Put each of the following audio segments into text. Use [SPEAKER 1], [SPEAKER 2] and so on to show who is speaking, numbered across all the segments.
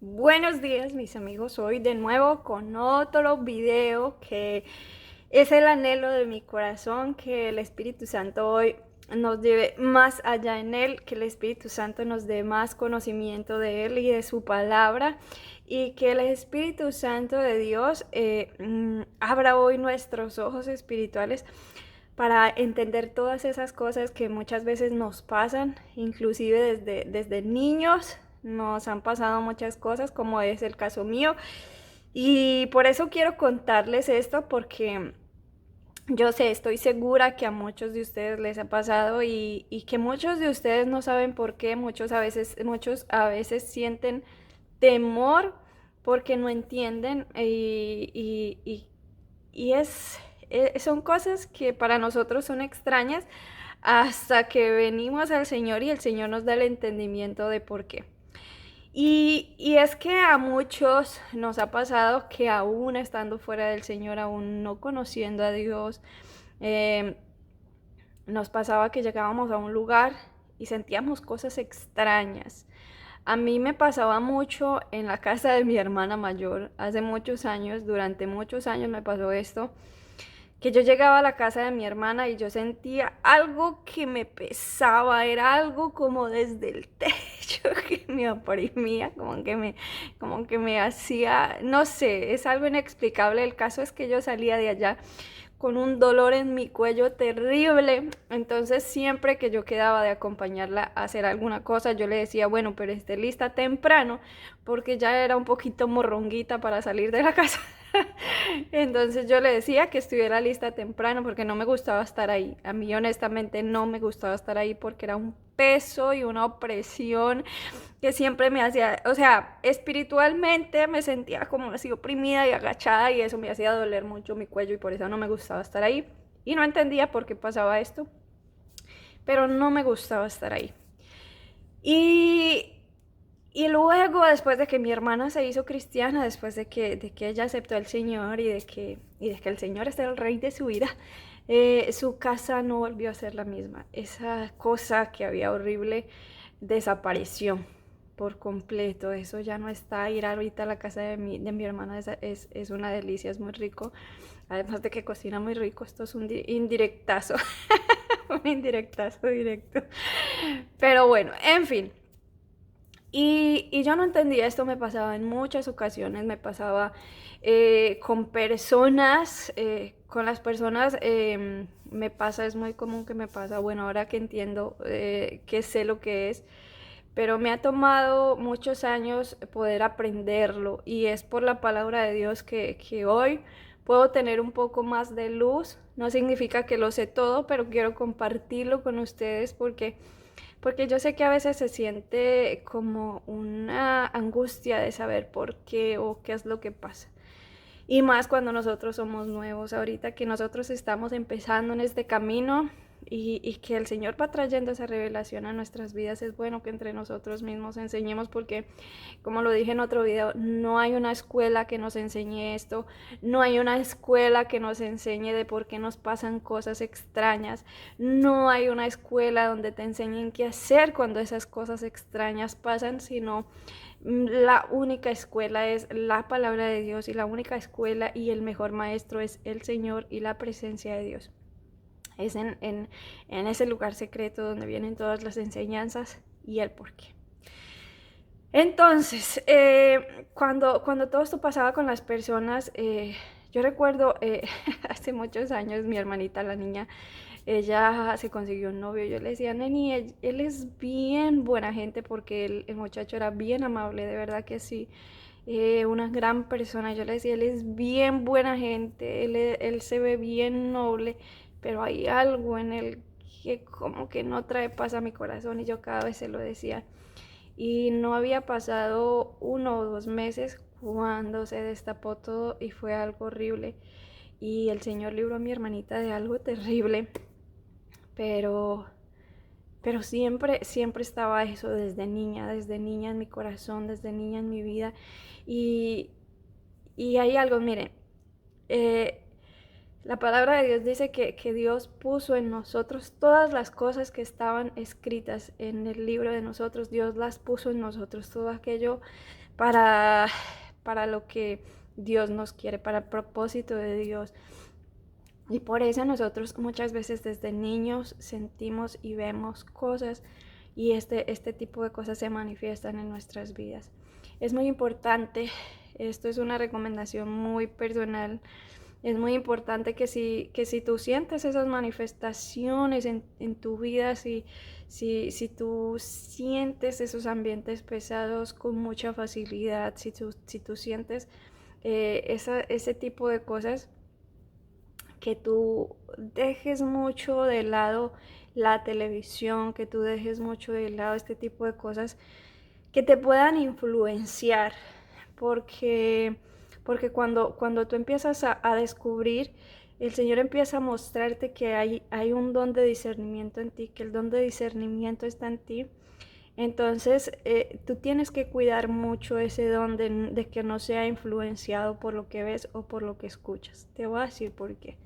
[SPEAKER 1] Buenos días mis amigos, hoy de nuevo con otro video que es el anhelo de mi corazón, que el Espíritu Santo hoy nos lleve más allá en él, que el Espíritu Santo nos dé más conocimiento de él y de su palabra, y que el Espíritu Santo de Dios abra hoy nuestros ojos espirituales para entender todas esas cosas que muchas veces nos pasan, inclusive desde niños nos han pasado muchas cosas, como es el caso mío. Y por eso quiero contarles esto, porque yo sé, estoy segura que a muchos de ustedes les ha pasado y que muchos de ustedes no saben por qué, muchos a veces sienten temor porque no entienden y son cosas que para nosotros son extrañas hasta que venimos al Señor y el Señor nos da el entendimiento de por qué. Y es que a muchos nos ha pasado que aún estando fuera del Señor, aún no conociendo a Dios, eh, nos pasaba que llegábamos a un lugar y sentíamos cosas extrañas. A mí me pasaba mucho en la casa de mi hermana mayor, hace muchos años, durante muchos años me pasó esto, que yo llegaba a la casa de mi hermana y yo sentía algo que me pesaba, era algo como desde el techo que me oprimía, como que me hacía, no sé, es algo inexplicable. El caso es que yo salía de allá con un dolor en mi cuello terrible. Entonces siempre que yo quedaba de acompañarla a hacer alguna cosa, yo le decía, bueno, pero esté lista temprano, porque ya era un poquito morronguita para salir de la casa. Entonces yo le decía que estuviera lista temprano porque no me gustaba estar ahí. A mí honestamente no me gustaba estar ahí porque era un peso y una opresión que siempre me hacía, o sea, espiritualmente me sentía como así oprimida y agachada, y eso me hacía doler mucho mi cuello y por eso no me gustaba estar ahí. Y no entendía por qué pasaba esto, pero no me gustaba estar ahí. Y, y luego, después de que mi hermana se hizo cristiana, después de que ella aceptó al Señor y de que el Señor es el rey de su vida, su casa no volvió a ser la misma. Esa cosa que había horrible desapareció por completo. Eso ya no está. Ir ahorita a la casa de mi hermana es una delicia, es muy rico. Además de que cocina muy rico, esto es un indirectazo. Un indirectazo directo. Pero bueno, en fin. Y yo no entendía, esto me pasaba en muchas ocasiones, me pasaba con personas, con las personas me pasa, es muy común que me pasa, bueno, ahora que entiendo, que sé lo que es, pero me ha tomado muchos años poder aprenderlo, y es por la palabra de Dios que hoy puedo tener un poco más de luz. No significa que lo sé todo, pero quiero compartirlo con ustedes porque yo sé que a veces se siente como una angustia de saber por qué o qué es lo que pasa. Y más cuando nosotros somos nuevos, ahorita que nosotros estamos empezando en este camino y que el Señor va trayendo esa revelación a nuestras vidas. Es bueno que entre nosotros mismos enseñemos, porque, como lo dije en otro video, no hay una escuela que nos enseñe esto, no hay una escuela que nos enseñe de por qué nos pasan cosas extrañas, no hay una escuela donde te enseñen qué hacer cuando esas cosas extrañas pasan, sino la única escuela es la palabra de Dios, y la única escuela y el mejor maestro es el Señor y la presencia de Dios. Es en ese lugar secreto donde vienen todas las enseñanzas y el porqué. Entonces, cuando todo esto pasaba con las personas, yo recuerdo hace muchos años mi hermanita, la niña, ella se consiguió un novio. Yo le decía, Neni, él es bien buena gente, porque el muchacho era bien amable, de verdad que sí. Una gran persona. Yo le decía, él es bien buena gente, él se ve bien noble, pero hay algo en él que como que no trae paz a mi corazón, y yo cada vez se lo decía. Y no había pasado 1 o 2 meses cuando se destapó todo y fue algo horrible. Y el Señor libró a mi hermanita de algo terrible, pero, pero siempre estaba eso desde niña en mi corazón, desde niña en mi vida. Y, y hay algo, miren, eh, la palabra de Dios dice que Dios puso en nosotros todas las cosas que estaban escritas en el libro de nosotros. Dios las puso en nosotros, todo aquello para, para lo que Dios nos quiere, para el propósito de Dios. Y por eso nosotros muchas veces desde niños sentimos y vemos cosas y este tipo de cosas se manifiestan en nuestras vidas. Es muy importante, esto es una recomendación muy personal, es muy importante que si tú sientes esas manifestaciones en tu vida, si tú sientes esos ambientes pesados con mucha facilidad, si tú sientes ese tipo de cosas, que tú dejes mucho de lado la televisión, que tú dejes mucho de lado este tipo de cosas que te puedan influenciar, porque, porque cuando tú empiezas a descubrir, el Señor empieza a mostrarte que hay un don de discernimiento en ti, que el don de discernimiento está en ti. Entonces, tú tienes que cuidar mucho ese don de que no sea influenciado por lo que ves o por lo que escuchas. Te voy a decir por qué.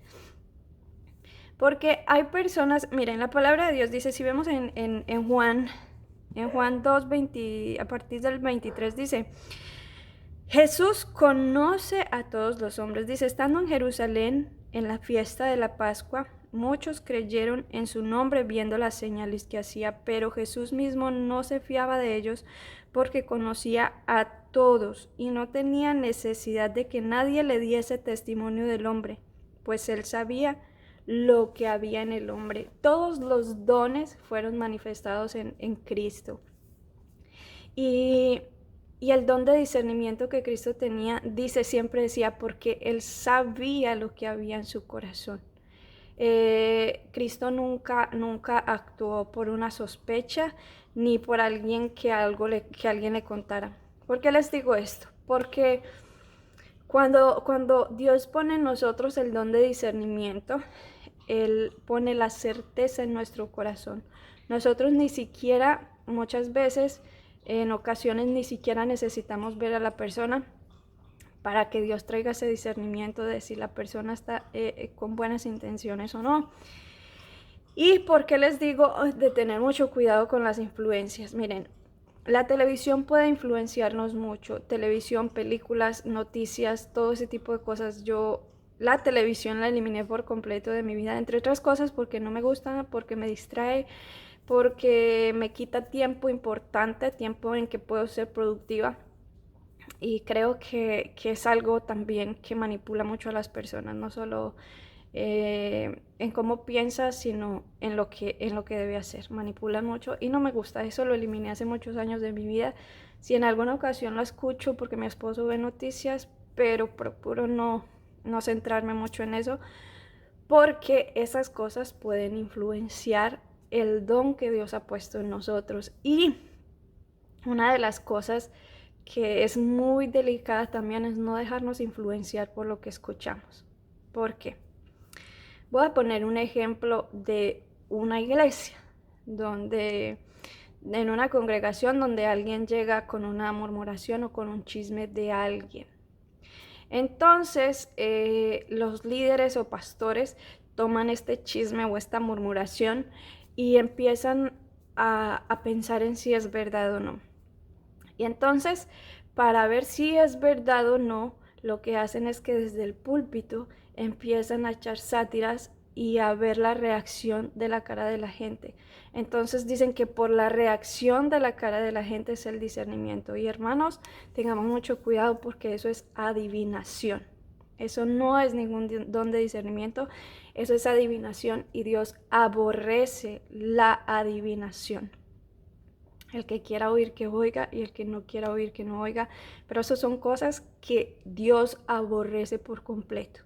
[SPEAKER 1] Porque hay personas, miren, la palabra de Dios dice, si vemos en Juan 2, 20, a partir del 23, dice, Jesús conoce a todos los hombres. Dice, estando en Jerusalén en la fiesta de la Pascua, muchos creyeron en su nombre viendo las señales que hacía, pero Jesús mismo no se fiaba de ellos porque conocía a todos y no tenía necesidad de que nadie le diese testimonio del hombre, pues él sabía lo que había en el hombre. Todos los dones fueron manifestados en Cristo. Y, y el don de discernimiento que Cristo tenía, dice, siempre decía, porque él sabía lo que había en su corazón. Cristo nunca actuó por una sospecha ni por alguien que alguien le contara. ¿Por qué les digo esto? Porque cuando Dios pone en nosotros el don de discernimiento, Él pone la certeza en nuestro corazón. Nosotros ni siquiera, muchas veces, en ocasiones, ni siquiera necesitamos ver a la persona para que Dios traiga ese discernimiento de si la persona está con buenas intenciones o no. ¿Y por qué les digo de tener mucho cuidado con las influencias? Miren, la televisión puede influenciarnos mucho. Televisión, películas, noticias, todo ese tipo de cosas. Yo la televisión la eliminé por completo de mi vida, entre otras cosas porque no me gusta, porque me distrae, porque me quita tiempo importante, tiempo en que puedo ser productiva. Y creo que es algo también que manipula mucho a las personas, no solo en cómo piensa, sino en lo que debe hacer. Manipula mucho y no me gusta, eso lo eliminé hace muchos años de mi vida. Si en alguna ocasión lo escucho porque mi esposo ve noticias, pero procuro no centrarme mucho en eso, porque esas cosas pueden influenciar el don que Dios ha puesto en nosotros. Y una de las cosas que es muy delicada también es no dejarnos influenciar por lo que escuchamos. ¿Por qué? Voy a poner un ejemplo de una iglesia donde en una congregación donde alguien llega con una murmuración o con un chisme de alguien. Entonces, los líderes o pastores toman este chisme o esta murmuración y empiezan a pensar en si es verdad o no. Y entonces, para ver si es verdad o no, lo que hacen es que desde el púlpito empiezan a echar sátiras y a ver la reacción de la cara de la gente. Entonces dicen que por la reacción de la cara de la gente es el discernimiento. Y hermanos, tengamos mucho cuidado porque eso es adivinación. Eso no es ningún don de discernimiento, eso es adivinación y Dios aborrece la adivinación. El que quiera oír que oiga y el que no quiera oír que no oiga, pero eso son cosas que Dios aborrece por completo.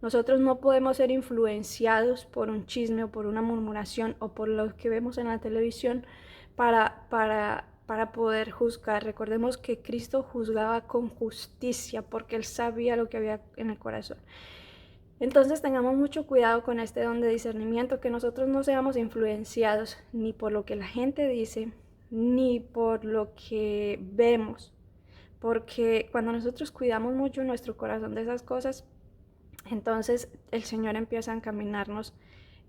[SPEAKER 1] Nosotros no podemos ser influenciados por un chisme o por una murmuración o por lo que vemos en la televisión para poder juzgar. Recordemos que Cristo juzgaba con justicia porque Él sabía lo que había en el corazón. Entonces tengamos mucho cuidado con este don de discernimiento, que nosotros no seamos influenciados ni por lo que la gente dice, ni por lo que vemos, porque cuando nosotros cuidamos mucho nuestro corazón de esas cosas, entonces el Señor empieza a encaminarnos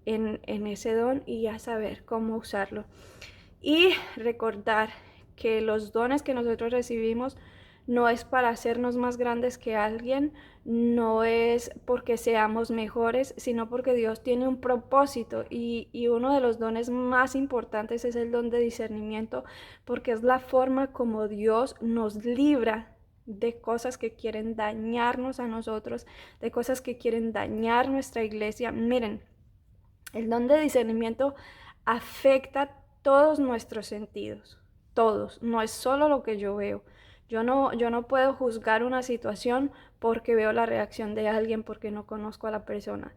[SPEAKER 1] en ese don y a saber cómo usarlo. Y recordar que los dones que nosotros recibimos no es para hacernos más grandes que alguien, no es porque seamos mejores, sino porque Dios tiene un propósito y uno de los dones más importantes es el don de discernimiento, porque es la forma como Dios nos libra de cosas que quieren dañarnos a nosotros, de cosas que quieren dañar nuestra iglesia. Miren, el don de discernimiento afecta todos nuestros sentidos, todos, no es solo lo que yo veo. Yo no puedo juzgar una situación porque veo la reacción de alguien, porque no conozco a la persona.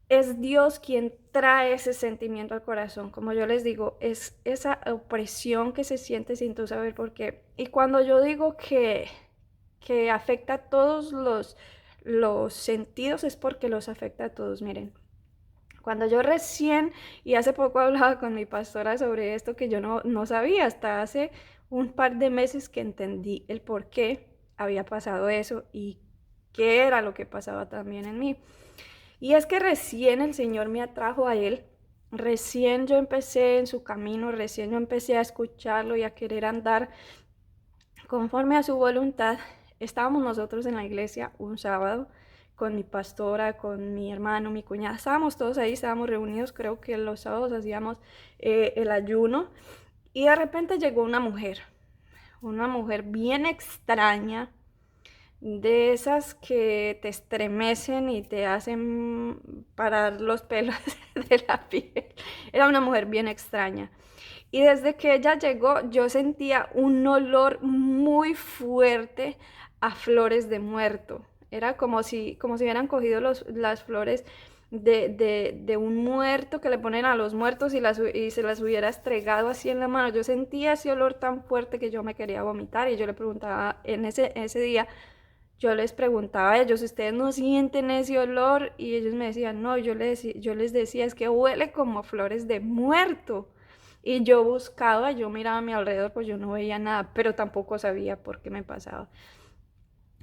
[SPEAKER 1] Es Dios quien trae ese sentimiento al corazón. Como yo les digo, es esa opresión que se siente sin tú saber por qué. Y cuando yo digo que afecta a todos los sentidos, es porque los afecta a todos. Miren, cuando yo recién, y hace poco hablaba con mi pastora sobre esto que yo no sabía, hasta hace un par de meses que entendí el por qué había pasado eso y qué era lo que pasaba también en mí. Y es que recién el Señor me atrajo a Él, recién yo empecé en su camino, recién yo empecé a escucharlo y a querer andar conforme a su voluntad. Estábamos nosotros en la iglesia un sábado con mi pastora, con mi hermano, mi cuñada, estábamos todos ahí, estábamos reunidos, creo que los sábados hacíamos el ayuno y de repente llegó una mujer bien extraña, de esas que te estremecen y te hacen parar los pelos de la piel. Era una mujer bien extraña. Y desde que ella llegó, yo sentía un olor muy fuerte a flores de muerto. Era como si hubieran cogido las flores de un muerto que le ponen a los muertos y se las hubiera estregado así en la mano. Yo sentía ese olor tan fuerte que yo me quería vomitar y yo le preguntaba en ese día, yo les preguntaba a ellos, ¿ustedes no sienten ese olor? Y ellos me decían, no, yo les decía, es que huele como flores de muerto. Y yo buscaba, yo miraba a mi alrededor, pues yo no veía nada, pero tampoco sabía por qué me pasaba.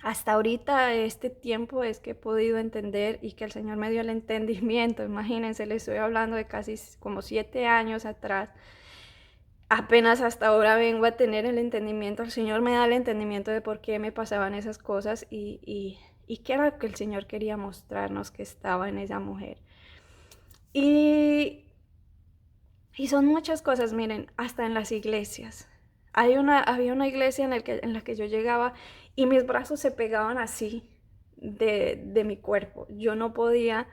[SPEAKER 1] Hasta ahorita, este tiempo es que he podido entender y que el Señor me dio el entendimiento. Imagínense, les estoy hablando de casi como 7 años atrás. Apenas hasta ahora vengo a tener el entendimiento, el Señor me da el entendimiento de por qué me pasaban esas cosas y qué era lo que el Señor quería mostrarnos que estaba en esa mujer. Y, y son muchas cosas, miren, hasta en las iglesias. Había una iglesia en la que yo llegaba y mis brazos se pegaban así de mi cuerpo. Yo no podía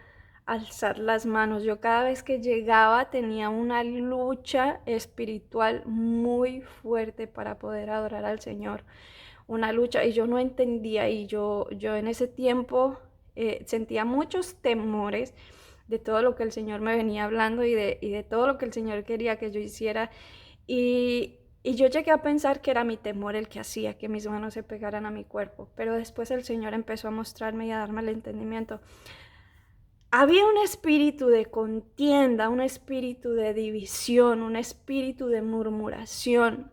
[SPEAKER 1] alzar las manos. Yo cada vez que llegaba tenía una lucha espiritual muy fuerte para poder adorar al Señor. Una lucha y yo no entendía y yo en ese tiempo sentía muchos temores de todo lo que el Señor me venía hablando y de todo lo que el Señor quería que yo hiciera. Y yo llegué a pensar que era mi temor el que hacía que mis manos se pegaran a mi cuerpo, pero después el Señor empezó a mostrarme y a darme el entendimiento. Había un espíritu de contienda, un espíritu de división, un espíritu de murmuración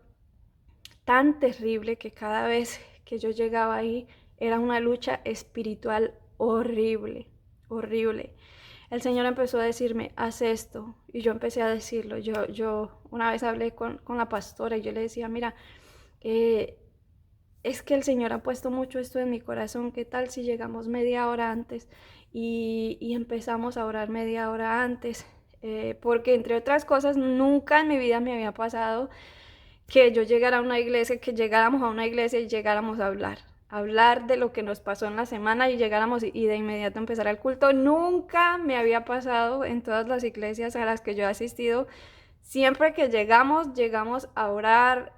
[SPEAKER 1] tan terrible que cada vez que yo llegaba ahí era una lucha espiritual horrible, horrible. El Señor empezó a decirme, haz esto, y yo empecé a decirlo. Yo una vez hablé con la pastora y yo le decía, mira, eh, es que el Señor ha puesto mucho esto en mi corazón, ¿qué tal si llegamos media hora antes y empezamos a orar media hora antes? Porque entre otras cosas, nunca en mi vida me había pasado que yo llegara a una iglesia, que llegáramos a una iglesia y llegáramos a hablar de lo que nos pasó en la semana y llegáramos y de inmediato empezar el culto. Nunca me había pasado en todas las iglesias a las que yo he asistido. Siempre que llegamos a orar,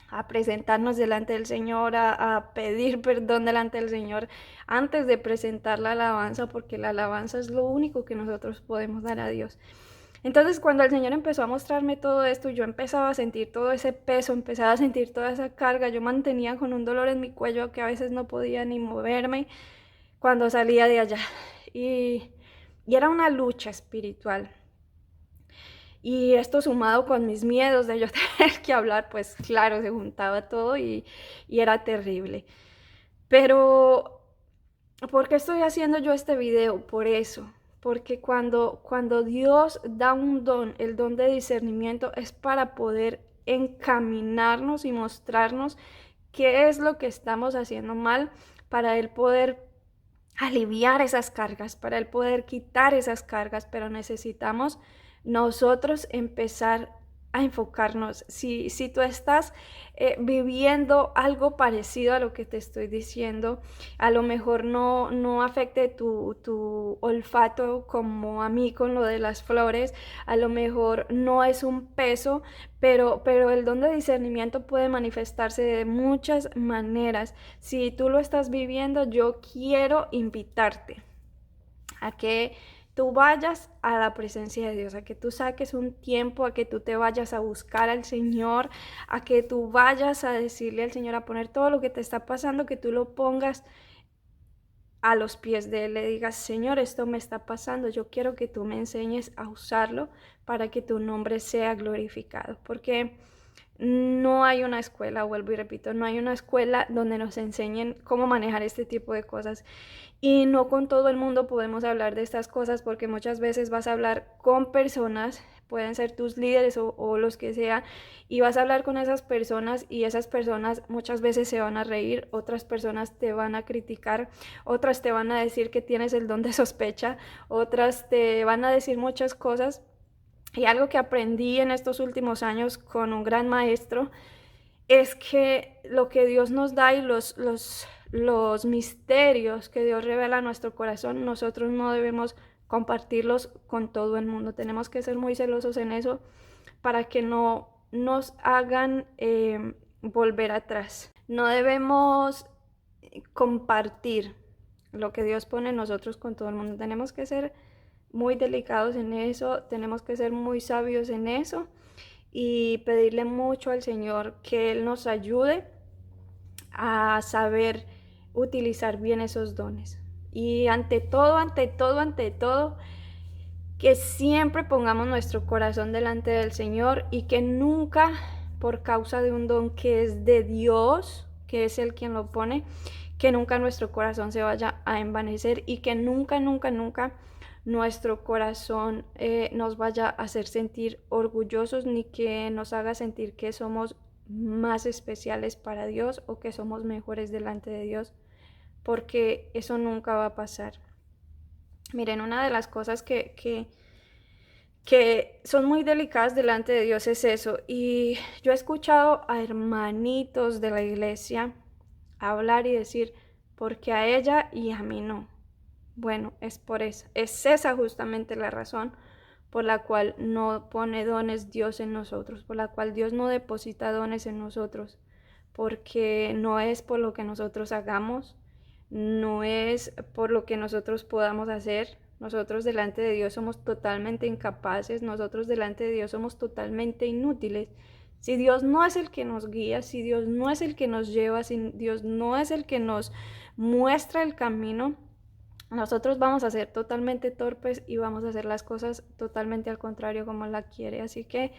[SPEAKER 1] a presentarnos delante del Señor, a pedir perdón delante del Señor antes de presentar la alabanza, porque la alabanza es lo único que nosotros podemos dar a Dios. Entonces, cuando el Señor empezó a mostrarme todo esto, yo empezaba a sentir todo ese peso, empezaba a sentir toda esa carga. Yo mantenía con un dolor en mi cuello que a veces no podía ni moverme cuando salía de allá. Y, y era una lucha espiritual. Y esto sumado con mis miedos de yo tener que hablar, pues claro, se juntaba todo y era terrible. Pero, ¿por qué estoy haciendo yo este video? Por eso. Porque cuando Dios da un don, el don de discernimiento, es para poder encaminarnos y mostrarnos qué es lo que estamos haciendo mal para Él poder aliviar esas cargas, para Él poder quitar esas cargas, pero necesitamos nosotros empezar a enfocarnos. Si tú estás viviendo algo parecido a lo que te estoy diciendo, a lo mejor no afecte tu olfato como a mí con lo de las flores, a lo mejor no es un peso, pero el don de discernimiento puede manifestarse de muchas maneras. Si tú lo estás viviendo, yo quiero invitarte a que tú vayas a la presencia de Dios, a que tú saques un tiempo, a que tú te vayas a buscar al Señor, a que tú vayas a decirle al Señor, a poner todo lo que te está pasando, que tú lo pongas a los pies de Él, le digas, Señor, esto me está pasando, yo quiero que tú me enseñes a usarlo para que tu nombre sea glorificado, porque no hay una escuela, vuelvo y repito, no hay una escuela donde nos enseñen cómo manejar este tipo de cosas. Y no con todo el mundo podemos hablar de estas cosas porque muchas veces vas a hablar con personas, pueden ser tus líderes o los que sea, y vas a hablar con esas personas y esas personas muchas veces se van a reír, otras personas te van a criticar, otras te van a decir que tienes el don de sospecha, otras te van a decir muchas cosas. Y algo que aprendí en estos últimos años con un gran maestro es que lo que Dios nos da y los misterios que Dios revela a nuestro corazón, nosotros no debemos compartirlos con todo el mundo. Tenemos que ser muy celosos en eso para que no nos hagan volver atrás. No debemos compartir lo que Dios pone en nosotros con todo el mundo. Tenemos que ser muy delicados en eso, tenemos que ser muy sabios en eso y pedirle mucho al Señor que Él nos ayude a saber utilizar bien esos dones. Y ante todo, ante todo, ante todo, que siempre pongamos nuestro corazón delante del Señor y que nunca, por causa de un don que es de Dios, que es el quien lo pone, que nunca nuestro corazón se vaya a envanecer y que nunca, nunca, nunca nuestro corazón nos vaya a hacer sentir orgullosos ni que nos haga sentir que somos más especiales para Dios o que somos mejores delante de Dios, porque eso nunca va a pasar. Miren, una de las cosas que son muy delicadas delante de Dios es eso. Y yo he escuchado a hermanitos de la iglesia hablar y decir, porque a ella y a mí no. Bueno, es por eso. Es esa justamente la razón por la cual no pone dones Dios en nosotros, por la cual Dios no deposita dones en nosotros, porque no es por lo que nosotros hagamos, no es por lo que nosotros podamos hacer. Nosotros delante de Dios somos totalmente incapaces, nosotros delante de Dios somos totalmente inútiles. Si Dios no es el que nos guía, si Dios no es el que nos lleva, si Dios no es el que nos muestra el camino, nosotros vamos a ser totalmente torpes y vamos a hacer las cosas totalmente al contrario como la quiere. Así que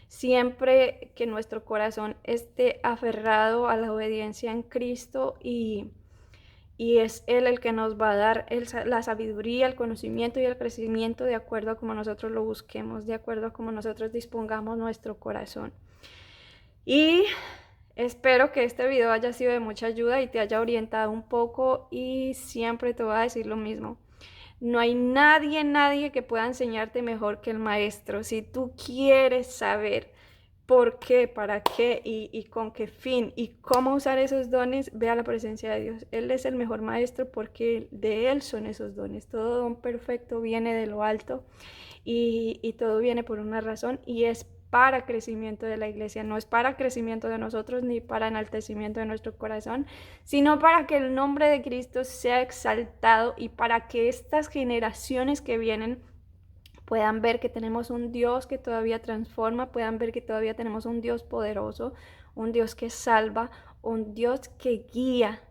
[SPEAKER 1] siempre que nuestro corazón esté aferrado a la obediencia en Cristo y es Él el que nos va a dar la sabiduría, el conocimiento y el crecimiento de acuerdo a como nosotros lo busquemos, de acuerdo a como nosotros dispongamos nuestro corazón. Y espero que este video haya sido de mucha ayuda y te haya orientado un poco y siempre te voy a decir lo mismo. No hay nadie que pueda enseñarte mejor que el maestro. Si tú quieres saber por qué, para qué y con qué fin y cómo usar esos dones, ve a la presencia de Dios. Él es el mejor maestro porque de Él son esos dones. Todo don perfecto viene de lo alto y todo viene por una razón y es para crecimiento de la iglesia, no es para crecimiento de nosotros ni para enaltecimiento de nuestro corazón, sino para que el nombre de Cristo sea exaltado y para que estas generaciones que vienen puedan ver que tenemos un Dios que todavía transforma, puedan ver que todavía tenemos un Dios poderoso, un Dios que salva, un Dios que guía.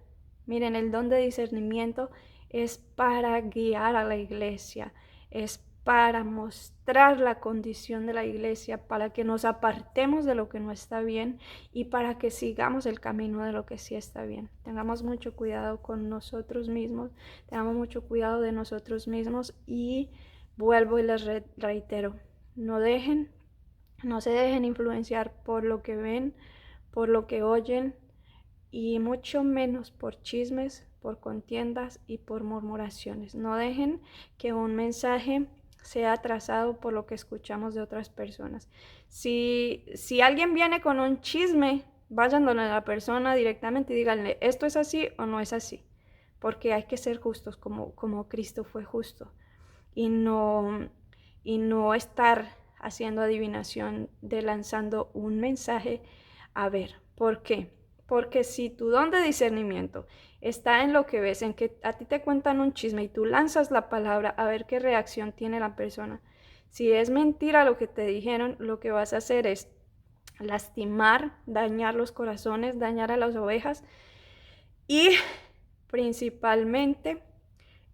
[SPEAKER 1] Miren, el don de discernimiento es para guiar a la iglesia, es para mostrar la condición de la iglesia, para que nos apartemos de lo que no está bien y para que sigamos el camino de lo que sí está bien. Tengamos mucho cuidado con nosotros mismos, tengamos mucho cuidado de nosotros mismos y vuelvo y les reitero, no se dejen influenciar por lo que ven, por lo que oyen, y mucho menos por chismes, por contiendas y por murmuraciones. No dejen que un mensaje sea atrasado por lo que escuchamos de otras personas. Si alguien viene con un chisme, vayan donde la persona directamente y díganle, ¿esto es así o no es así? Porque hay que ser justos como Cristo fue justo y no estar haciendo adivinación de lanzando un mensaje a ver. ¿Por qué? Porque si tu don de discernimiento está en lo que ves, en que a ti te cuentan un chisme y tú lanzas la palabra a ver qué reacción tiene la persona, si es mentira lo que te dijeron, lo que vas a hacer es lastimar, dañar los corazones, dañar a las ovejas y principalmente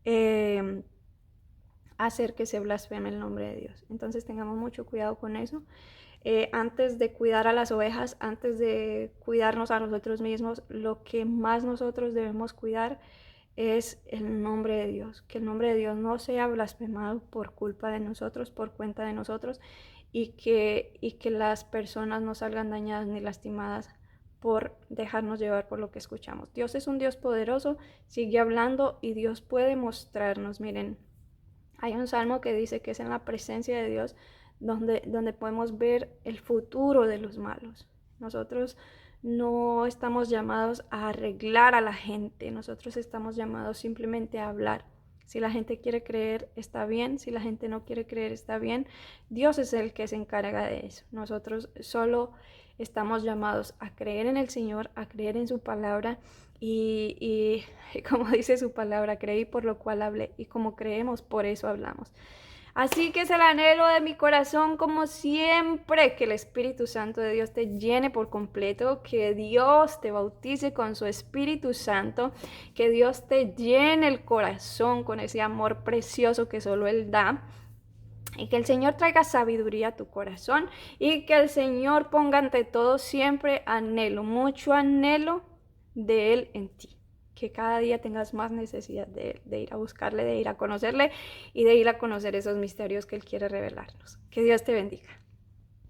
[SPEAKER 1] eh, hacer que se blasfeme el nombre de Dios. Entonces tengamos mucho cuidado con eso. Antes de cuidar a las ovejas, antes de cuidarnos a nosotros mismos, lo que más nosotros debemos cuidar es el nombre de Dios. Que el nombre de Dios no sea blasfemado por culpa de nosotros, por cuenta de nosotros, y que las personas no salgan dañadas ni lastimadas por dejarnos llevar por lo que escuchamos. Dios es un Dios poderoso, sigue hablando y Dios puede mostrarnos. Miren, hay un salmo que dice que es en la presencia de Dios donde podemos ver el futuro de los malos. Nosotros no estamos llamados a arreglar a la gente, nosotros estamos llamados simplemente a hablar. Si la gente quiere creer, está bien. Si la gente no quiere creer, está bien. Dios es el que se encarga de eso. Nosotros solo estamos llamados a creer en el Señor, a creer en su palabra y como dice su palabra, creí por lo cual hablé y como creemos, por eso hablamos. Así que es el anhelo de mi corazón, como siempre, que el Espíritu Santo de Dios te llene por completo, que Dios te bautice con su Espíritu Santo, que Dios te llene el corazón con ese amor precioso que solo Él da. Y que el Señor traiga sabiduría a tu corazón y que el Señor ponga ante todo siempre anhelo, mucho anhelo de Él en ti. Que cada día tengas más necesidad de ir a buscarle, de ir a conocerle y de ir a conocer esos misterios que Él quiere revelarnos. Que Dios te bendiga.